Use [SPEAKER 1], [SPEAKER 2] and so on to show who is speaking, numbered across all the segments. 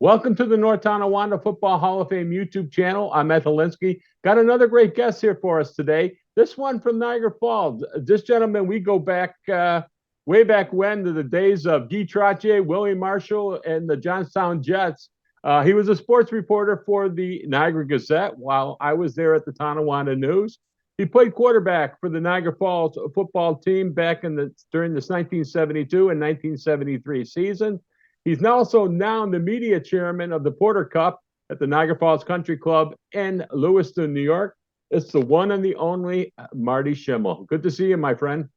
[SPEAKER 1] Welcome to the North Tonawanda Football Hall of Fame YouTube channel. I'm Ed Holinsky. Got another great guest here for us today. This one from Niagara Falls. This gentleman, we go back way back when to the days of Guy Trottier, Willie Marshall, and the Johnstown Jets. He was a sports reporter for the Niagara Gazette while I was there at the Tonawanda News. He played quarterback for the Niagara Falls football team back during this 1972 and 1973 season. He's also now the media chairman of the Porter Cup at the Niagara Falls Country Club in Lewiston, New York. It's the one and the only Marty Shimmel. Good to see you, my friend.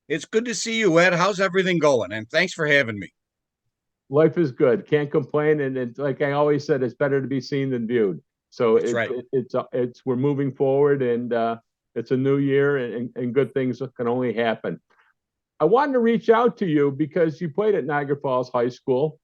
[SPEAKER 2] It's good to see you, Ed. How's everything going? And thanks for having me.
[SPEAKER 1] Life is good. Can't complain. And it's like I always said, it's better to be seen than viewed. So we're moving forward, and it's a new year, and good things can only happen. I wanted to reach out to you because you played at Niagara Falls High School.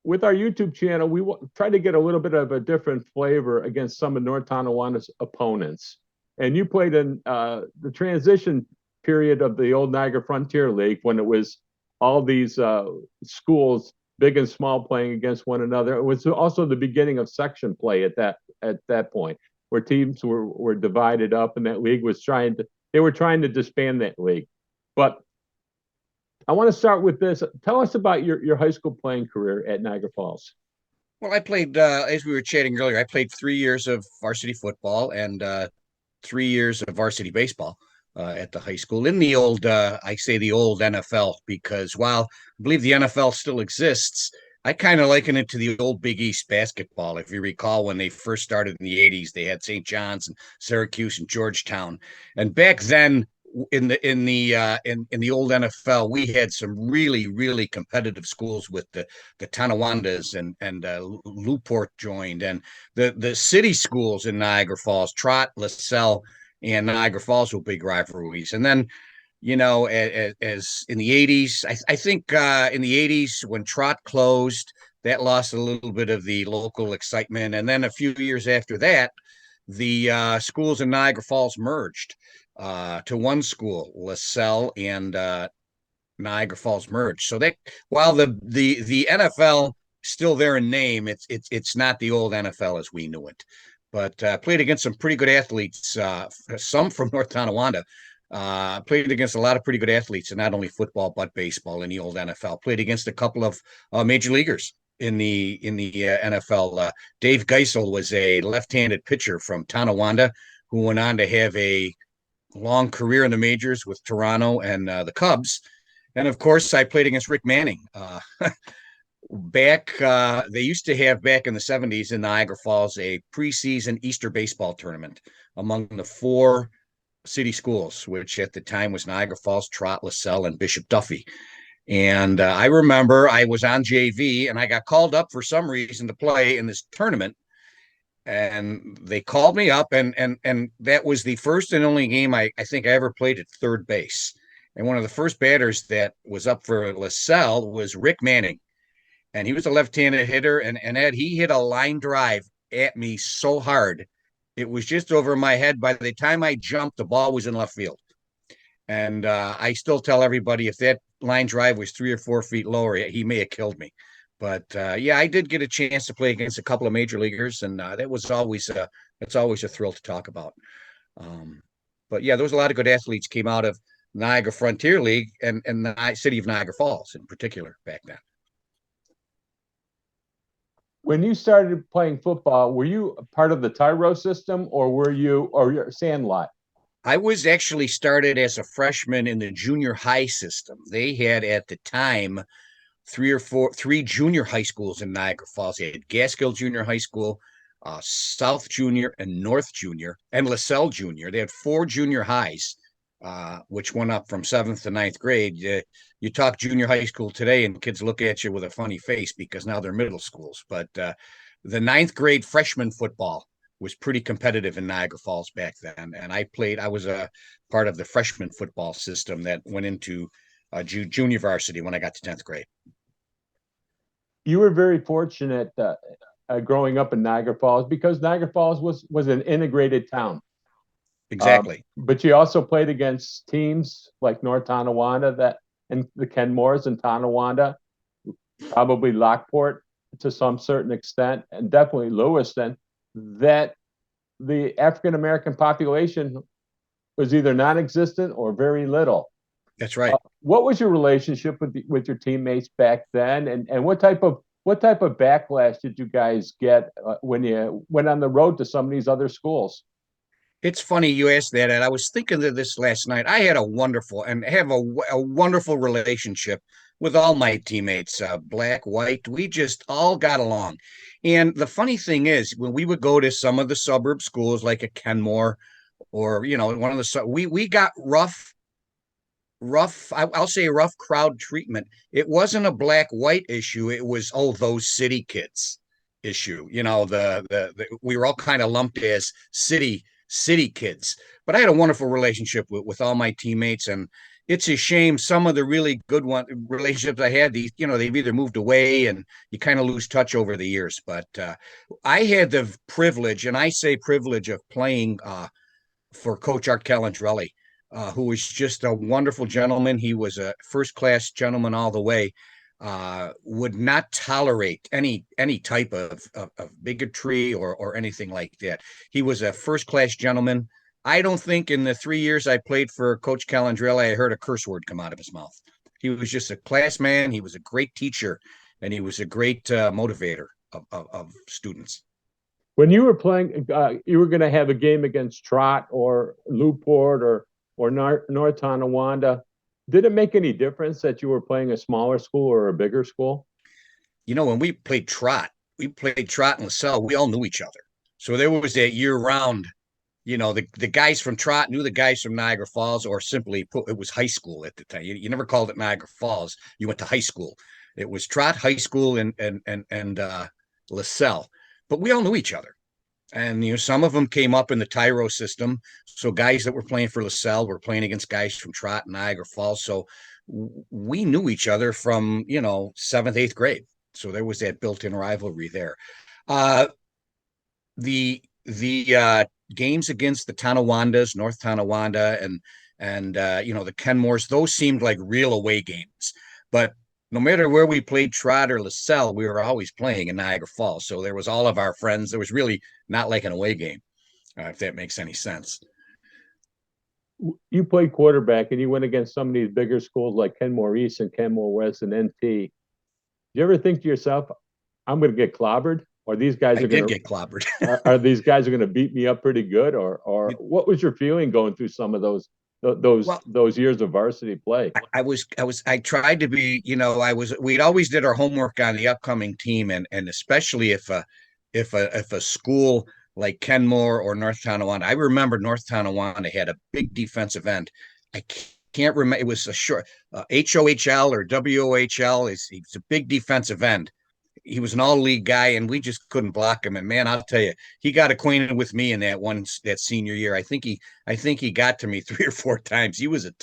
[SPEAKER 1] With our YouTube channel, we try to get a little bit of a different flavor against some of North Tonawanda's opponents. And you played in the transition period of the old Niagara Frontier League when it was all these schools, big and small, playing against one another. It was also the beginning of section play at that point, where teams were divided up, and that league was trying to disband that league. But I want to start with this. Tell us about your high school playing career at Niagara Falls.
[SPEAKER 2] Well, I played, as we were chatting earlier, I played 3 years of varsity football and 3 years of varsity baseball at the high school in the old, I say the old NFL, because while I believe the NFL still exists, I kind of liken it to the old Big East basketball. If you recall, when they first started in the 80s, they had St. John's and Syracuse and Georgetown. And back then, in the old NFL, we had some really competitive schools with the Tonawandas and Newport joined, and the city schools in Niagara Falls, Trot, LaSalle, and Niagara Falls were big rivalries. And then, as in the 80s, I think in the 80s when Trot closed, that lost a little bit of the local excitement. And then a few years after that, the schools in Niagara Falls merged to one school. LaSalle and Niagara Falls merged. So that while the NFL still there in name, it's not the old NFL as we knew it. But played against some pretty good athletes, some from North Tonawanda. Played against a lot of pretty good athletes, and not only football but baseball in the old NFL. Played against a couple of major leaguers in the NFL. Dave Geisel was a left-handed pitcher from Tonawanda who went on to have a long career in the majors with Toronto and the Cubs. And of course, I played against Rick Manning. They used to have back in the 70s in Niagara Falls a preseason Easter baseball tournament among the 4 city schools, which at the time was Niagara Falls, Trot, LaSalle, and Bishop Duffy. And I remember I was on JV and I got called up for some reason to play in this tournament. And they called me up, and that was the first and only game I think I ever played at third base. And one of the first batters that was up for LaSalle was Rick Manning. And he was a left-handed hitter, and Ed, he hit a line drive at me so hard, it was just over my head. By the time I jumped, the ball was in left field. And I still tell everybody, if that line drive was 3 or 4 feet lower, he may have killed me. But yeah, I did get a chance to play against a couple of major leaguers, and it's always a thrill to talk about. But yeah, there was a lot of good athletes came out of Niagara Frontier League and the city of Niagara Falls in particular back then.
[SPEAKER 1] When you started playing football, were you part of the Tyro system, or your Sandlot?
[SPEAKER 2] I was actually started as a freshman in the junior high system. They had at the time 3 junior high schools in Niagara Falls. They had Gaskill Junior High School, South Junior and North Junior, and LaSalle Junior. They had 4 junior highs, which went up from 7th to 9th grade. You talk junior high school today and kids look at you with a funny face because now they're middle schools. But the 9th grade freshman football was pretty competitive in Niagara Falls back then. And I was a part of the freshman football system that went into junior varsity when I got to 10th grade.
[SPEAKER 1] You were very fortunate growing up in Niagara Falls because Niagara Falls was an integrated town.
[SPEAKER 2] Exactly.
[SPEAKER 1] But you also played against teams like North Tonawanda and the Kenmores and Tonawanda, probably Lockport. to some certain extent, and definitely Lewiston, that the African American population was either non-existent or very little.
[SPEAKER 2] That's right.
[SPEAKER 1] What was your relationship with your teammates back then, and what type of backlash did you guys get when you went on the road to some of these other schools?
[SPEAKER 2] It's funny you asked that, and I was thinking of this last night. I had a wonderful and have a wonderful relationship with all my teammates, black, white. We just all got along. And the funny thing is, when we would go to some of the suburb schools, like a Kenmore, or one of the we got rough. I'll say rough crowd treatment. It wasn't a black white issue. It was those city kids issue. We were all kind of lumped as city kids. But I had a wonderful relationship with all my teammates, and it's a shame some of the really good relationships I had, they've either moved away and you kind of lose touch over the years. But I had the privilege, and I say privilege, of playing for Coach Art Calandrelli, who was just a wonderful gentleman. He was a first-class gentleman all the way. Would not tolerate any type of bigotry or anything like that. He was a first-class gentleman. I don't think in the 3 years I played for Coach Calandrelli, I heard a curse word come out of his mouth. He was just a class man. He was a great teacher, and he was a great motivator of students.
[SPEAKER 1] When you were playing, you were going to have a game against Trot or Newport or North Tonawanda. Did it make any difference that you were playing a smaller school or a bigger school?
[SPEAKER 2] When we played Trot and LaSalle, we all knew each other. So there was that year-round, the guys from Trot knew the guys from Niagara Falls, or simply put, it was high school at the time. You never called it Niagara Falls. You went to high school. It was Trot High School and LaSalle. But we all knew each other. And, some of them came up in the Tyro system. So guys that were playing for LaSalle were playing against guys from Trot and Niagara Falls. So we knew each other from, 7th, 8th grade. So there was that built-in rivalry there. The games against the Tonawandas, North Tonawanda, and the Kenmores, those seemed like real away games. But no matter where we played Trot or LaSalle, we were always playing in Niagara Falls. So there was all of our friends. There was really not like an away game, if that makes any sense.
[SPEAKER 1] You played quarterback and you went against some of these bigger schools like Kenmore East and Kenmore West and NT. Do you ever think to yourself, I'm going to get clobbered? Or these guys are going to
[SPEAKER 2] get clobbered?
[SPEAKER 1] are these guys are going to beat me up pretty good? Or what was your feeling going through some of those years of varsity play?
[SPEAKER 2] I tried to be, we'd always did our homework on the upcoming team, and especially if a school like Kenmore or North Tonawanda. I remember North Tonawanda had a big defensive end. I can't remember. It was a short HOHL or WOHL. He's a big defensive end. He was an all-league guy, and we just couldn't block him. And man, I'll tell you, he got acquainted with me in that senior year. I think he got to me 3 or 4 times. He was a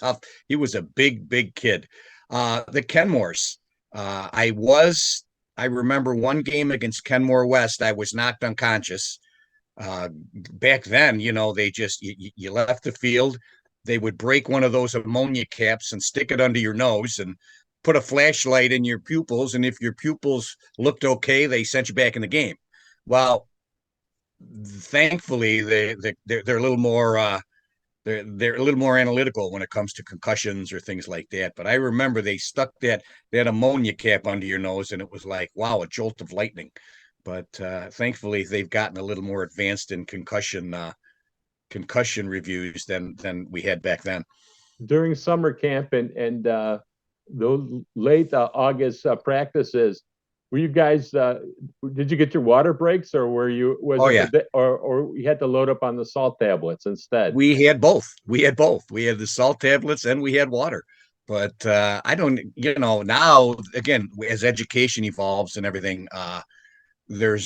[SPEAKER 2] big kid. The Kenmores, I remember one game against Kenmore West. I was knocked unconscious. Back then, they just you left the field. They would break one of those ammonia caps and stick it under your nose and put a flashlight in your pupils, and if your pupils looked okay, they sent you back in the game. Well, thankfully, they're a little more they're a little more analytical when it comes to concussions or things like that. But I remember they stuck that ammonia cap under your nose, and it was like, wow, a jolt of lightning. But thankfully, they've gotten a little more advanced in concussion reviews than we had back then.
[SPEAKER 1] During summer camp and those late August practices, were you guys? Did you get your water breaks, or were you? Or you had to load up on the salt tablets instead?
[SPEAKER 2] We had both. We had the salt tablets and we had water. But I don't. Now again, as education evolves and everything, there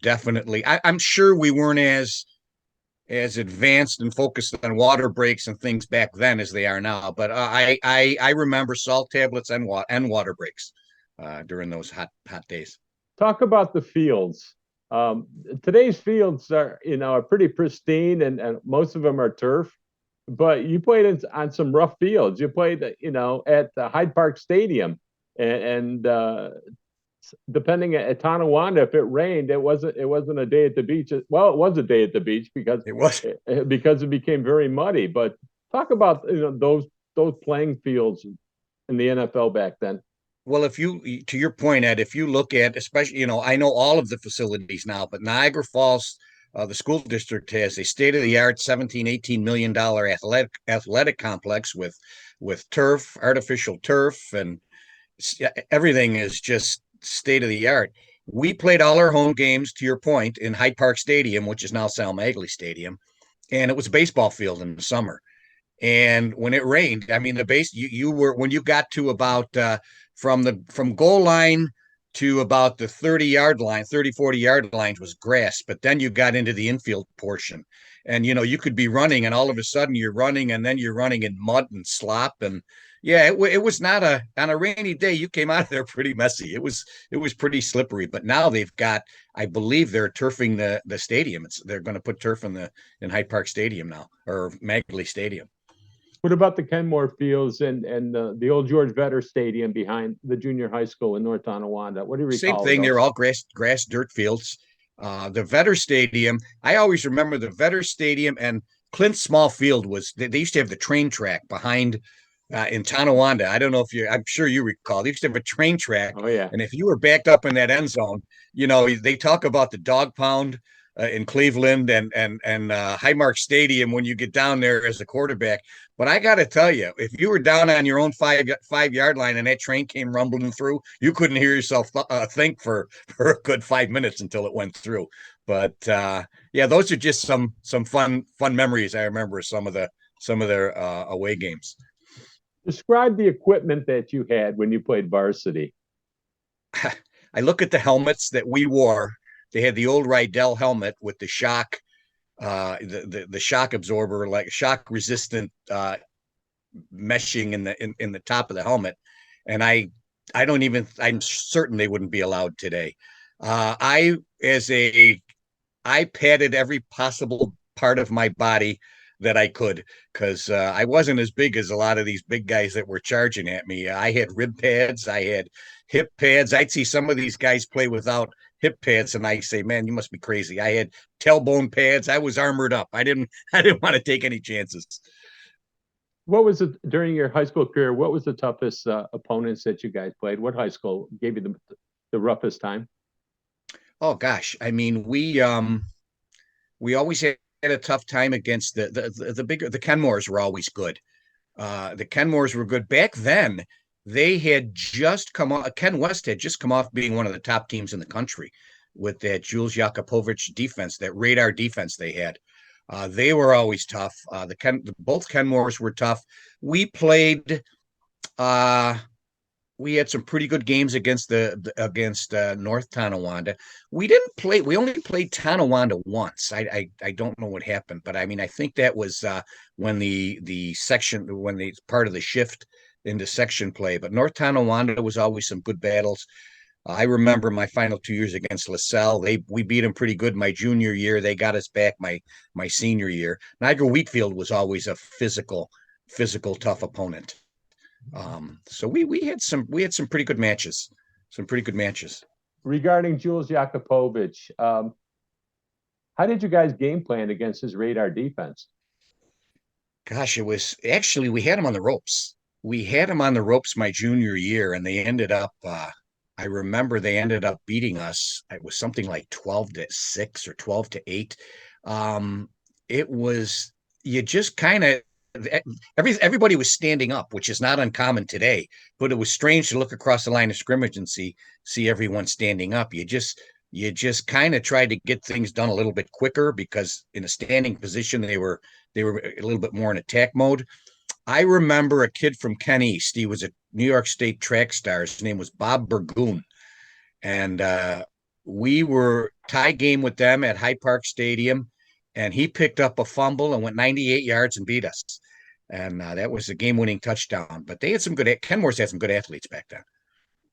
[SPEAKER 2] definitely. I'm sure we weren't as advanced and focused on water breaks and things back then as they are now. But I remember salt tablets and water breaks during those hot days.
[SPEAKER 1] Talk about the fields. Today's fields are pretty pristine, and most of them are turf. But you played on some rough fields. You played, at the Hyde Park Stadium, and depending at Tonawanda, if it rained, it wasn't a day at the beach. Well, it was a day at the beach because it became very muddy. But talk about those playing fields in the NFL back then.
[SPEAKER 2] Well, if you, to your point, Ed, if you look at, especially, I know all of the facilities now, but Niagara Falls, the school district has a state-of-the-art 17, $18 million athletic complex with turf, artificial turf, and everything is just state-of-the-art. We played all our home games, to your point, in Hyde Park Stadium, which is now Sal Magley Stadium, and it was a baseball field in the summer. And when it rained, I mean, the base you were when you got to about from goal line to about the 30-yard line, 30, 40-yard lines was grass, but then you got into the infield portion. And you could be running and all of a sudden you're running and then you're running in mud and slop. And yeah, it was not on a rainy day, you came out of there pretty messy. It was pretty slippery. But now they've got, I believe they're turfing the stadium. They're going to put turf in Hyde Park Stadium now, or Magley Stadium.
[SPEAKER 1] What about the Kenmore Fields and the old George Vetter Stadium behind the junior high school in North Tonawanda? What do you recall?
[SPEAKER 2] Same thing. They're all grass dirt fields. The Vetter Stadium, I always remember the Vetter Stadium and Clint Small Field they used to have the train track behind in Tonawanda. I don't know I'm sure you recall. They used to have a train track.
[SPEAKER 1] Oh, yeah.
[SPEAKER 2] And if you were backed up in that end zone, they talk about the dog pound in Cleveland and Highmark Stadium when you get down there as a quarterback. But I got to tell you, if you were down on your own 5-yard line and that train came rumbling through, you couldn't hear yourself think for a good 5 minutes until it went through. But yeah, those are just some fun memories I remember of some of their away games.
[SPEAKER 1] Describe the equipment that you had when you played varsity.
[SPEAKER 2] I look at the helmets that we wore. They had the old Rydell helmet with the shock, the shock absorber, like shock resistant meshing in the top of the helmet. And I'm certain they wouldn't be allowed today. I padded every possible part of my body that I could, because I wasn't as big as a lot of these big guys that were charging at me. I had rib pads, I had hip pads. I'd see some of these guys play without hip pads, and I say, man, you must be crazy. I had tailbone pads. I was armored up. I didn't want to take any chances.
[SPEAKER 1] What was it during your high school career? What was the toughest opponents that you guys played? What high school gave you the roughest time?
[SPEAKER 2] Oh gosh, I mean, we always had a tough time against the Kenmores were always good. The Kenmores were good back then. They had just come off. Ken West had just come off being one of the top teams in the country with that Jules Jakupovich defense, that radar defense they had. They were always tough. Both Kenmores were tough. We played. We had some pretty good games against North Tonawanda. We only played Tonawanda once. I don't know what happened, but I mean, I think that was when the part of the shift into section play. But North Tonawanda was always some good battles. I remember my final 2 years against LaSalle. We beat them pretty good my junior year. They got us back my senior year. Niagara Wheatfield was always a physical, tough opponent. So we had some pretty good matches.
[SPEAKER 1] Regarding Jules Jakupovich, how did you guys game plan against his radar defense?
[SPEAKER 2] Gosh, it was actually, we had him on the ropes. My junior year, and they ended up, I remember they ended up beating us. It was something like 12-6 or 12-8. It was, you just kind of, everybody was standing up, which is not uncommon today, but it was strange to look across the line of scrimmage and see everyone standing up. You just kind of tried to get things done a little bit quicker, because in a standing position, they were a little bit more in attack mode. I remember a kid from Ken East. He was a New York State track star. His name was Bob Burgoon. And we were tie game with them at Hyde Park Stadium, and he picked up a fumble and went 98 yards and beat us. And that was the game-winning touchdown. But they had Kenmore's had some good athletes back then.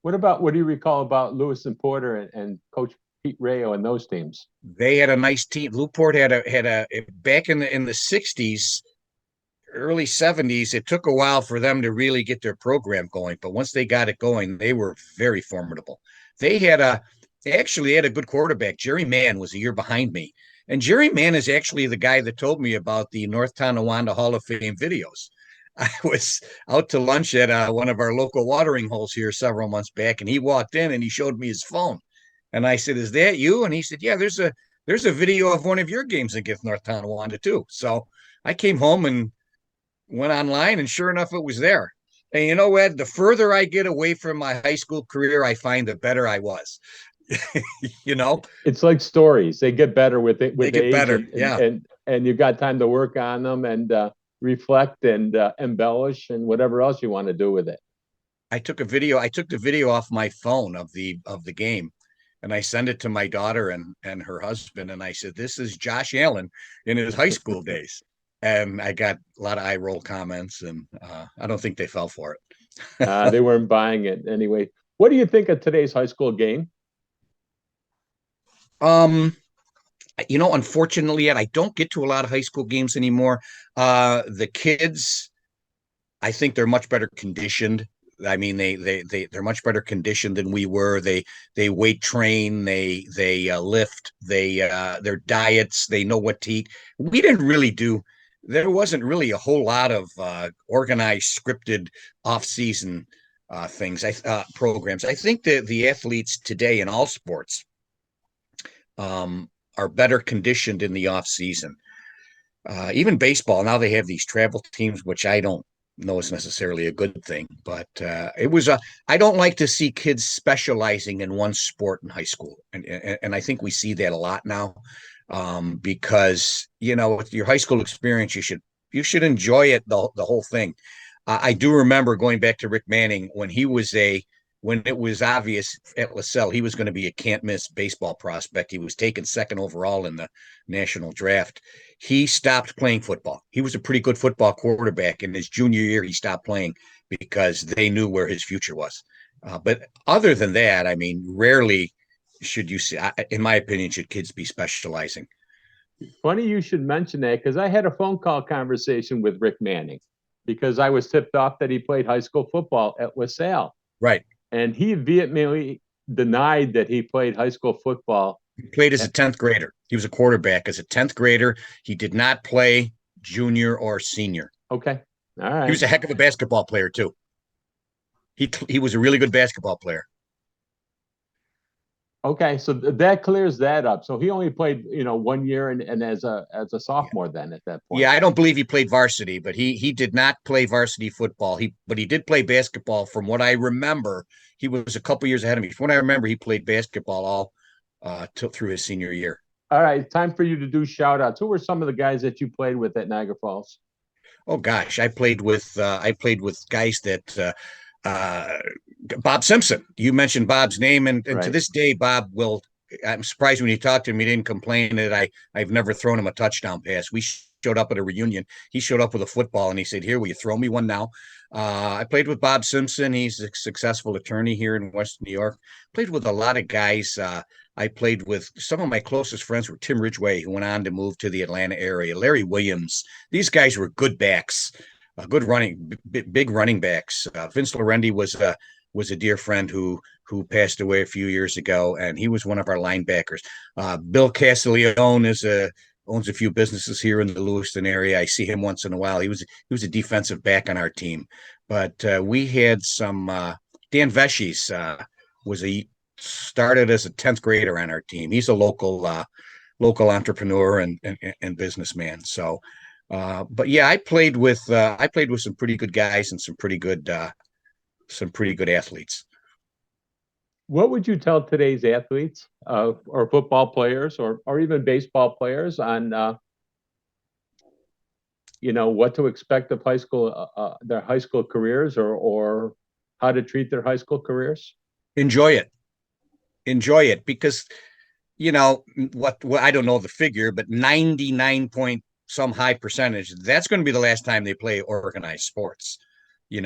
[SPEAKER 1] What do you recall about Lewiston Porter and Coach Pete Rayo and those teams?
[SPEAKER 2] They had a nice team. Lew-Port had a back in the 60s, early 70s, it took a while for them to really get their program going. But once they got it going, they were very formidable. they actually had a good quarterback. Jerry Mann was a year behind me. And Jerry Mann is actually the guy that told me about the North Tonawanda Hall of Fame videos. I was out to lunch at one of our local watering holes here several months back, and he walked in and he showed me his phone. And I said, "Is that you?" And he said, "Yeah, there's a video of one of your games against North Tonawanda too." So I came home and went online, and sure enough, it was there. And you know what? The further I get away from my high school career, I find the better I was. You know,
[SPEAKER 1] it's like stories. They get better with it,
[SPEAKER 2] they
[SPEAKER 1] with
[SPEAKER 2] get
[SPEAKER 1] age,
[SPEAKER 2] better. Yeah.
[SPEAKER 1] and you've got time to work on them and reflect and embellish and whatever else you want to do with it.
[SPEAKER 2] I took the video off my phone of the game, and I sent it to my daughter and her husband, and I said, "This is Josh Allen in his high school days." And I got a lot of eye roll comments, and I don't think they fell for it.
[SPEAKER 1] They weren't buying it anyway. What do you think of today's high school game?
[SPEAKER 2] Unfortunately, I don't get to a lot of high school games anymore. The kids, I think they're much better conditioned. I mean, they're much better conditioned than we were. They weight train, they lift, their diets, they know what to eat. We didn't really do. There wasn't really a whole lot of organized, scripted off-season things, programs. I think that the athletes today in all sports are better conditioned in the off-season. Even baseball, now they have these travel teams, which I don't know is necessarily a good thing, but I don't like to see kids specializing in one sport in high school, and I think we see that a lot now, because with your high school experience, you should enjoy it, the whole thing. I do remember going back to Rick Manning when it was obvious at LaSalle he was going to be a can't miss baseball prospect. He was taken second overall in the national draft. He stopped playing football. He was a pretty good football quarterback. In his junior year, he stopped playing because they knew where his future was. But other than that, I mean, rarely should you see, in my opinion, should kids be specializing.
[SPEAKER 1] Funny you should mention that, because I had a phone call conversation with Rick Manning because I was tipped off that he played high school football at LaSalle.
[SPEAKER 2] Right.
[SPEAKER 1] And he vehemently denied that he played high school football.
[SPEAKER 2] He played as a 10th grader. He was a quarterback as a 10th grader. He did not play junior or senior.
[SPEAKER 1] Okay. All right.
[SPEAKER 2] He was a heck of a basketball player too. He was a really good basketball player.
[SPEAKER 1] Okay, so that clears that up. So he only played, 1 year and as a sophomore then at that point.
[SPEAKER 2] Yeah, I don't believe he played varsity, but he did not play varsity football. But he did play basketball. From what I remember, he was a couple years ahead of me. From what I remember, he played basketball all through his senior year.
[SPEAKER 1] All right, time for you to do shout outs. Who were some of the guys that you played with at Niagara Falls?
[SPEAKER 2] Oh gosh, I played with guys that Bob Simpson. You mentioned Bob's name, and right. To this day, Bob will. I'm surprised when you talked to him, he didn't complain that I've never thrown him a touchdown pass. We showed up at a reunion. He showed up with a football, and he said, "Here, will you throw me one now?" I played with Bob Simpson. He's a successful attorney here in West New York. Played with a lot of guys. I played with some of my closest friends were Tim Ridgway, who went on to move to the Atlanta area. Larry Williams. These guys were good backs. Good running, big running backs. Vince Lorendi was a dear friend who passed away a few years ago, and he was one of our linebackers. Bill Castiglione owns a few businesses here in the Lewiston area. I see him once in a while. He was a defensive back on our team, but we had some. Dan Veschies started as a 10th grader on our team. He's a local entrepreneur and businessman. So. But yeah, I played with some pretty good guys and some pretty good athletes.
[SPEAKER 1] What would you tell today's athletes, or football players, or even baseball players on, what to expect of high school, their high school careers, or how to treat their high school careers?
[SPEAKER 2] Enjoy it, because what I don't know the figure, but 99 point some high percentage, that's going to be the last time they play organized sports. You're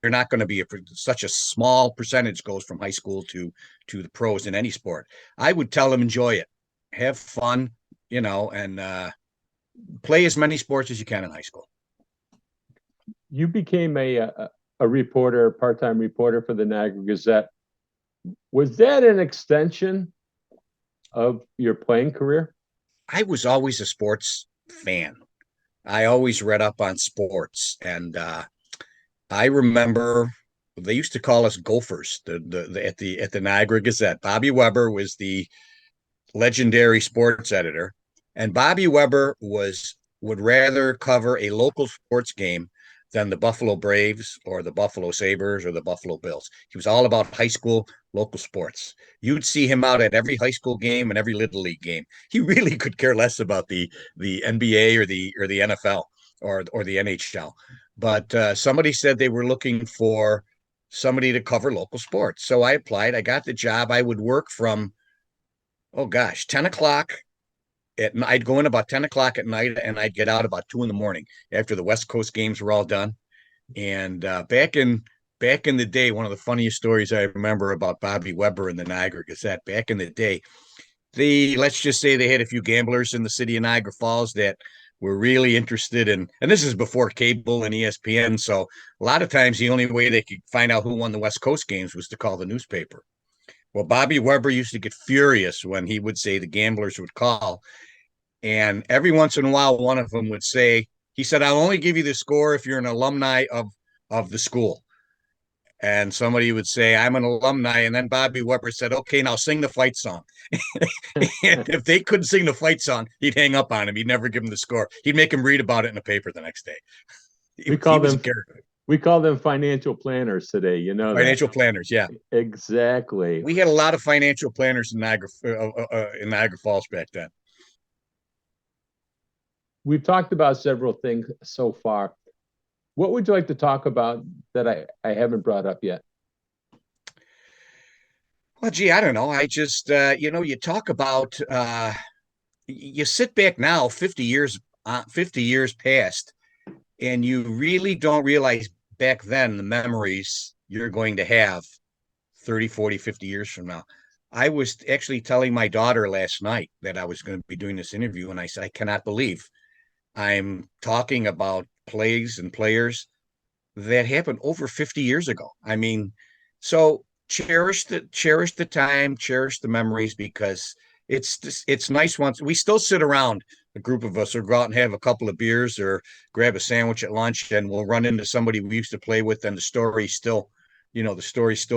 [SPEAKER 2] not going to be such a small percentage goes from high school to the pros in any sport. I would tell them, enjoy it, have fun, and play as many sports as you can in high school.
[SPEAKER 1] You became a reporter, part-time reporter for the Niagara Gazette. Was that an extension of your playing career?
[SPEAKER 2] I was always a sports fan. I always read up on sports, and I remember they used to call us Gophers. At the Niagara Gazette, Bobby Weber was the legendary sports editor, and Bobby Weber would rather cover a local sports game than the Buffalo Braves or the Buffalo Sabres or the Buffalo Bills. He was all about high school local sports. You'd see him out at every high school game and every little league game. He really could care less about the NBA or the NFL or the NHL. But somebody said they were looking for somebody to cover local sports. So I applied. I got the job. I would work from, oh gosh, 10 o'clock I'd go in about 10 o'clock at night and I'd get out about 2 in the morning after the West Coast games were all done. And back in the day, one of the funniest stories I remember about Bobby Weber and the Niagara Gazette back in the day, let's just say they had a few gamblers in the city of Niagara Falls that were really interested in, and this is before cable and ESPN. So a lot of times the only way they could find out who won the West Coast games was to call the newspaper. Well, Bobby Weber used to get furious when he would say the gamblers would call. And every once in a while, one of them would say, he said, I'll only give you the score if you're an alumni of the school. And somebody would say, I'm an alumni. And then Bobby Weber said, okay, now sing the fight song. And if they couldn't sing the fight song, he'd hang up on him. He'd never give him the score. He'd make him read about it in the paper the next day.
[SPEAKER 1] We call them financial planners today, you know.
[SPEAKER 2] Financial planners, yeah.
[SPEAKER 1] Exactly.
[SPEAKER 2] We had a lot of financial planners in Niagara Falls back then.
[SPEAKER 1] We've talked about several things so far. What would you like to talk about that I haven't brought up yet?
[SPEAKER 2] Well, gee, I don't know. I just, you talk about, you sit back now, 50 years past, and you really don't realize back then the memories you're going to have 30, 40, 50 years from now. I was actually telling my daughter last night that I was going to be doing this interview, and I said, I cannot believe I'm talking about plays and players that happened over 50 years ago. I mean, so cherish the time, cherish the memories, because it's nice once we still sit around, a group of us, or go out and have a couple of beers or grab a sandwich at lunch, and we'll run into somebody we used to play with, and the stories still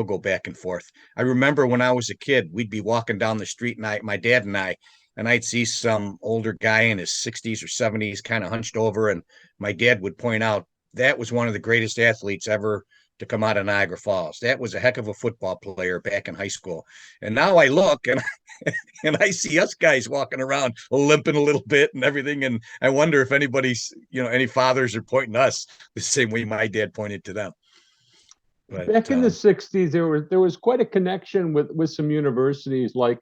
[SPEAKER 2] go back and forth. I remember when I was a kid, we'd be walking down the street, and my dad and I'd see some older guy in his 60s or 70s kind of hunched over, and my dad would point out that was one of the greatest athletes ever to come out of Niagara Falls. That was a heck of a football player back in high school. And now I look and and I see us guys walking around limping a little bit and everything. And I wonder if any fathers are pointing us the same way my dad pointed to them.
[SPEAKER 1] But, back in the 60s, there was quite a connection with some universities, like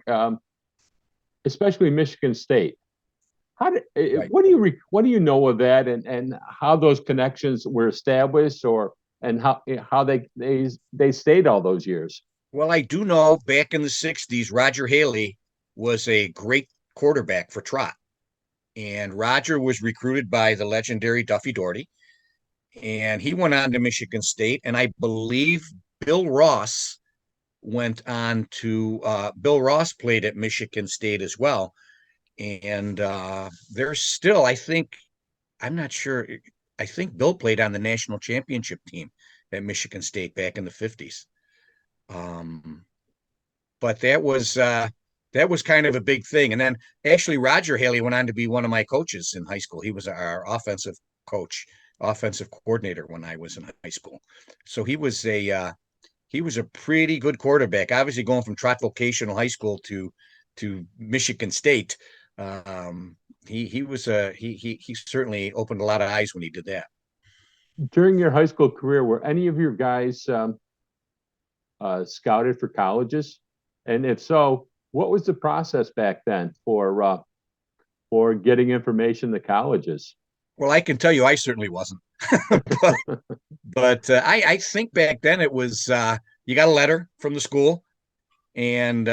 [SPEAKER 1] especially Michigan State. Right. What do you know of that, and how those connections were established, and how they stayed all those years?
[SPEAKER 2] Well, I do know back in the 60s, Roger Haley was a great quarterback for Trot. And Roger was recruited by the legendary Duffy Daugherty. And he went on to Michigan State. And I believe Bill Ross played at Michigan State as well. And there's still, I'm not sure, I think Bill played on the national championship team at Michigan State back in the 50s. But that was kind of a big thing. And then actually Roger Haley went on to be one of my coaches in high school. He was our offensive coordinator when I was in high school. So he was a pretty good quarterback. Obviously, going from Trot Vocational High School to Michigan State, he certainly opened a lot of eyes when he did that.
[SPEAKER 1] During your high school career, were any of your guys scouted for colleges? And if so, what was the process back then for getting information to colleges?
[SPEAKER 2] Well, I can tell you, I certainly wasn't. but I think back then it was you got a letter from the school, and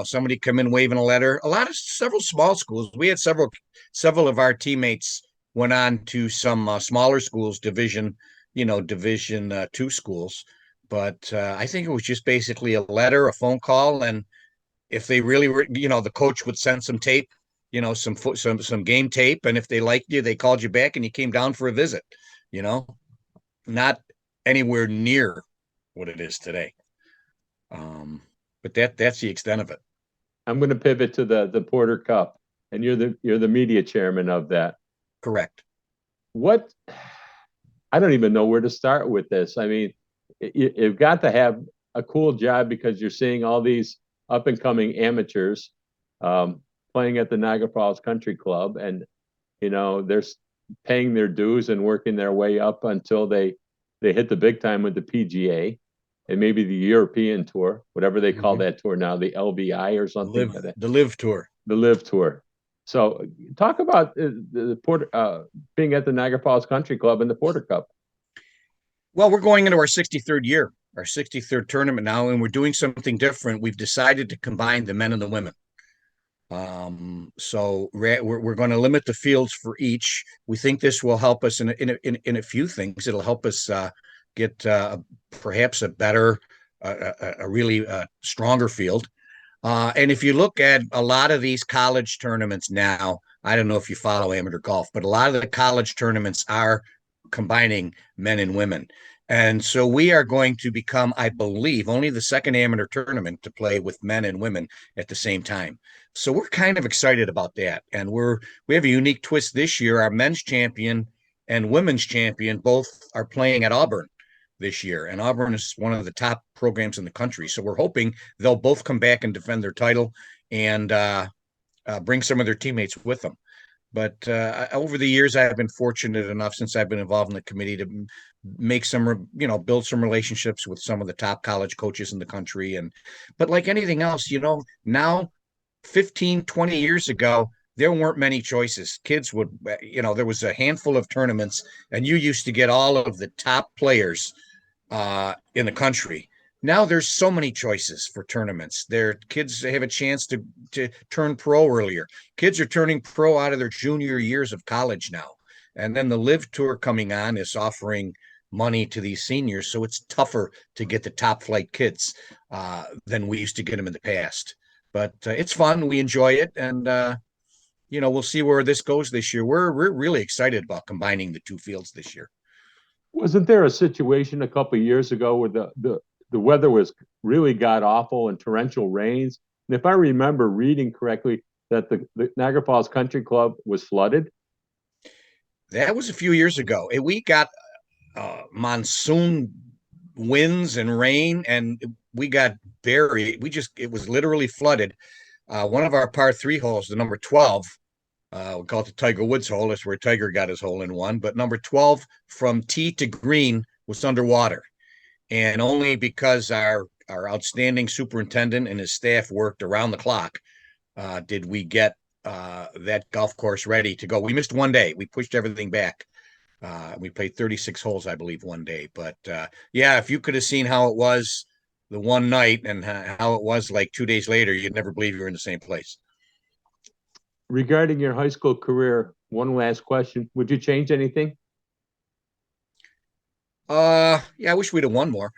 [SPEAKER 2] somebody come in waving a letter. Several small schools. We had several of our teammates went on to some smaller schools, Division 2 schools. but I think it was just basically a letter, a phone call, and if they really were, the coach would send some tape, some game tape, and if they liked you, they called you back and you came down for a visit. You know, not anywhere near what it is today. But that's the extent of it.
[SPEAKER 1] I'm going to pivot to the Porter Cup, and you're the media chairman of that.
[SPEAKER 2] Correct.
[SPEAKER 1] What, I don't even know where to start with this. I mean, you've got to have a cool job because you're seeing all these up and coming amateurs playing at the Niagara Falls Country Club, and they're paying their dues and working their way up until they hit the big time with the PGA and maybe the European Tour, whatever they call that tour now, the LVI or something.
[SPEAKER 2] The Live Tour.
[SPEAKER 1] The Live Tour. So talk about the Porter being at the Niagara Falls Country Club and the Porter Cup.
[SPEAKER 2] Well, we're going into our 63rd year, our 63rd tournament now, and we're doing something different. We've decided to combine the men and the women. So we're going to limit the fields for each. We think this will help us in a few things. It'll help us get perhaps a better, a really stronger field. And if you look at a lot of these college tournaments now, I don't know if you follow amateur golf, but a lot of the college tournaments are combining men and women. And so we are going to become, I believe, only the second amateur tournament to play with men and women at the same time. So we're kind of excited about that. And we have a unique twist this year. Our men's champion and women's champion both are playing at Auburn this year. And Auburn is one of the top programs in the country. So we're hoping they'll both come back and defend their title and bring some of their teammates with them. But over the years, I have been fortunate enough since I've been involved in the committee to make some, build some relationships with some of the top college coaches in the country. But like anything else, now 15, 20 years ago, there weren't many choices. Kids would, there was a handful of tournaments and you used to get all of the top players in the country. Now there's so many choices for tournaments. Kids have a chance to turn pro earlier. Kids are turning pro out of their junior years of college now. And then the Live Tour coming on is offering money to these seniors. So it's tougher to get the top flight kids than we used to get them in the past. But it's fun. We enjoy it. And, we'll see where this goes this year. We're really excited about combining the two fields this year.
[SPEAKER 1] Wasn't there a situation a couple of years ago where the weather was really god awful and torrential rains? And if I remember reading correctly, that the Niagara Falls Country Club was flooded.
[SPEAKER 2] That was a few years ago. We got monsoon winds and rain, and we got buried. It was literally flooded. One of our par 3 holes, the number 12, we call it the Tiger Woods hole. That's where Tiger got his hole in one. But number 12 from tee to green was underwater. And only because our outstanding superintendent and his staff worked around the clock did we get that golf course ready to go. We missed one day. We pushed everything back. We played 36 holes, I believe, one day. But if you could have seen how it was the one night and how it was like 2 days later, you'd never believe you were in the same place.
[SPEAKER 1] Regarding your high school career, one last question. Would you change anything?
[SPEAKER 2] I wish we'd have won more,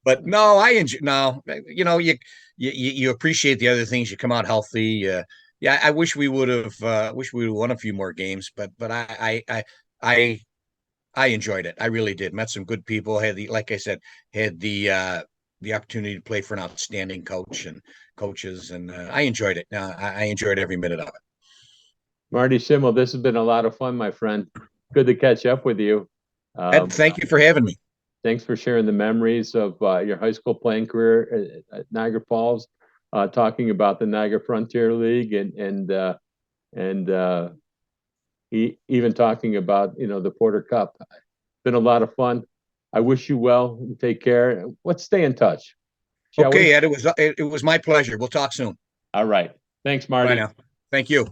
[SPEAKER 2] but no, you appreciate the other things. You come out healthy. I wish we would have won a few more games, but I enjoyed it. I really did. Met some good people. Like I said, had the opportunity to play for an outstanding coach and coaches, and I enjoyed it. I enjoyed every minute of it.
[SPEAKER 1] Marty Shimmel, this has been a lot of fun, my friend. Good to catch up with you.
[SPEAKER 2] Ed, thank you for having me.
[SPEAKER 1] Thanks for sharing the memories of your high school playing career at Niagara Falls, talking about the Niagara Frontier League and even talking about, the Porter Cup. It's been a lot of fun. I wish you well. Take care. Let's stay in touch.
[SPEAKER 2] Okay, Ed, it was my pleasure. We'll talk soon.
[SPEAKER 1] All right. Thanks, Marty.
[SPEAKER 2] Bye now. Thank you.